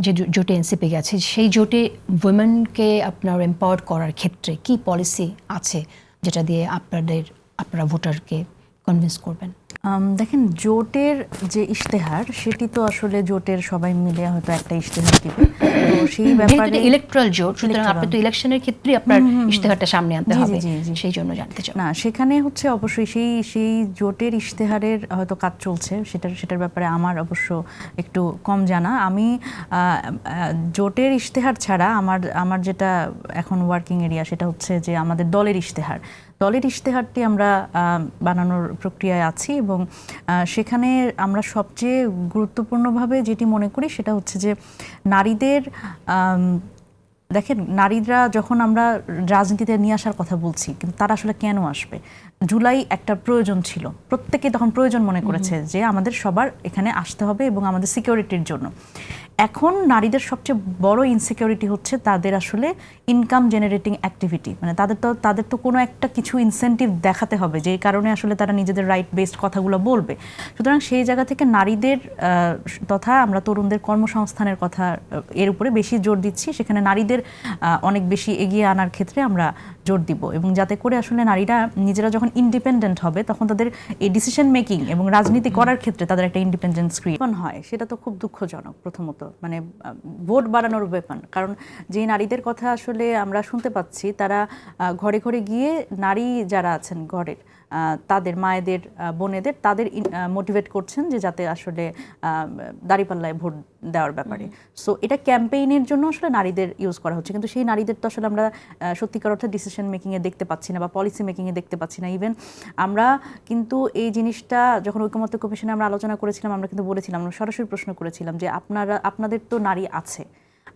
যে জোটে এনসিপি গেছে, সেই জোটে উইমেনকে আপনার এম্পাওয়ার করার ক্ষেত্রে কি পলিসি আছে যেটা দিয়ে আপনারা ভোটারকে কনভিন্স করবেন? দেখেন, জোটের যে ইশতেহার সেটি তো আসলে জোটের সবাই মিলে হয়তো একটা ইশতেহার দিবে, তো সেই ব্যাপারে ইলেকট্রাল জোট, সুতরাং আপনি তো ইলেকশনের ক্ষেত্রে আপনার ইশতেহারটা সামনে আনতে হবে, সেই জন্য জানতে চাই। না, সেখানে হচ্ছে অবশ্যই সেই জোটের ইশতেহারের হয়তো কাজ চলছে, সেটার ব্যাপারে আমার অবশ্য একটু কম জানা। আমি জোটের ইশতেহার ছাড়া আমার যেটা এখন ওয়ার্কিং এরিয়া সেটা হচ্ছে যে আমাদের দলের ইশতেহারটি আমরা বানানোর প্রক্রিয়ায় আছি, এবং সেখানে আমরা সবচেয়ে গুরুত্বপূর্ণভাবে যেটি মনে করি সেটা হচ্ছে যে নারীদের, দেখেন, নারীরা যখন আমরা রাজনীতিতে নিয়ে আসার কথা বলছি, কিন্তু তারা আসলে কেন আসবে? জুলাই একটা প্রয়োজন ছিল, প্রত্যেকে তখন প্রয়োজন মনে করেছে যে আমাদের সবার এখানে আসতে হবে এবং আমাদের সিকিউরিটির জন্য। এখন নারীদের সবচেয়ে বড় ইনসিকিউরিটি হচ্ছে তাদের আসলে ইনকাম জেনারেটিং অ্যাক্টিভিটি, মানে তাদের তো কোনো একটা কিছু ইনসেন্টিভ দেখাতে হবে, যেই কারণে আসলে তারা নিজেদের রাইট বেসড কথাগুলো বলবে। সুতরাং সেই জায়গা থেকে নারীদের তথা আমরা তরুণদের কর্মসংস্থানের কথা এর উপরে বেশি জোর দিচ্ছি, সেখানে নারীদের অনেক বেশি এগিয়ে আনার ক্ষেত্রে আমরা জোর দিব, এবং যাতে করে আসলে নারীরা নিজেরা যখন ইন্ডিপেন্ডেন্ট হবে তখন তাদের এই ডিসিশন মেকিং এবং রাজনীতি করার ক্ষেত্রে তাদের একটা ইন্ডিপেন্ডেন্স ক্রিয়েট হয়, সেটা তো খুব দুঃখজনক। প্রথমত মানে ভোট বাড়ানোর ব্যাপার, কারণ যে নারীদের কথা আসলে আমরা শুনতে পাচ্ছি তারা ঘরে ঘরে গিয়ে নারী যারা আছেন ঘরের, তাদের মায়েদের, বোনেদের, তাদের মোটিভেট করছেন যে যাতে আসলে দাঁড়িপাল্লায় ভোট দেওয়ার ব্যাপারে। সো এটা ক্যাম্পেইনের জন্য আসলে নারীদের ইউজ করা হচ্ছে, কিন্তু সেই নারীদের তো আসলে আমরা সত্যিকার অর্থে ডিসিশন মেকিংয়ে দেখতে পাচ্ছি না বা পলিসি মেকিংয়ে দেখতে পাচ্ছি না। ইভেন আমরা কিন্তু এই জিনিসটা যখন ঐকমত্য কমিশনে আমরা আলোচনা করেছিলাম, আমরা কিন্তু বলেছিলাম, আমরা সরাসরি প্রশ্ন করেছিলাম যে আপনাদের তো নারী আছে,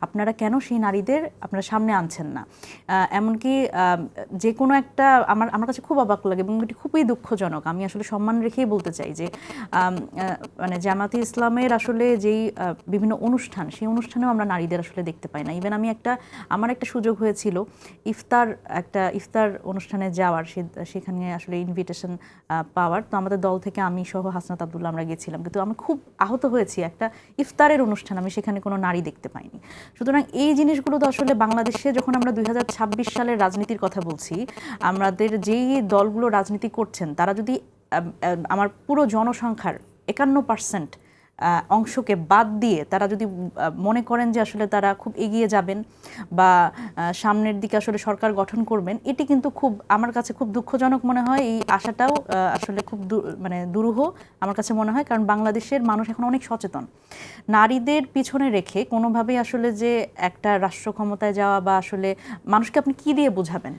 আপনারা কেন সেই নারীদের আপনারা সামনে আনছেন না? এমনকি যে কোনো একটা আমার কাছে খুব অবাক লাগে এবং এটি খুবই দুঃখজনক। আমি আসলে সম্মান রেখেই বলতে চাই যে মানে জামাতে ইসলামের আসলে যেই বিভিন্ন অনুষ্ঠান, সেই অনুষ্ঠানেও আমরা নারীদের আসলে দেখতে পাই না। ইভেন আমার একটা সুযোগ হয়েছিল ইফতার অনুষ্ঠানে যাওয়ার, সেখানে আসলে ইনভিটেশন পাওয়ার, তো আমাদের দল থেকে আমি সহ হাসনাত আব্দুল্লাহ আমরা গেছিলাম, কিন্তু আমি খুব আহত হয়েছি, একটা ইফতারের অনুষ্ঠান আমি সেখানে কোনো নারী দেখতে পাইনি। সুতরাং এই জিনিসগুলো তো আসলে বাংলাদেশে যখন আমরা 2026 সালের রাজনীতির কথা বলছি, আমাদের যেই দলগুলো রাজনীতি করছেন তারা যদি আমার পুরো জনসংখ্যার 51% অংশকে বাদ দিয়ে তারা যদি মনে করেন যে আসলে তারা খুব এগিয়ে যাবেন বা সামনের দিকে আসলে সরকার গঠন করবেন, এটি কিন্তু খুব আমার কাছে খুব দুঃখজনক মনে হয়। এই আশাটাও আসলে খুব মানে দুরূহ আমার কাছে মনে হয়, কারণ বাংলাদেশের মানুষ এখন অনেক সচেতন। নারীদের পিছনে রেখে কোনোভাবেই আসলে যে একটা রাষ্ট্র ক্ষমতায় যাওয়া বা আসলে মানুষকে আপনি কি দিয়ে বোঝাবেন?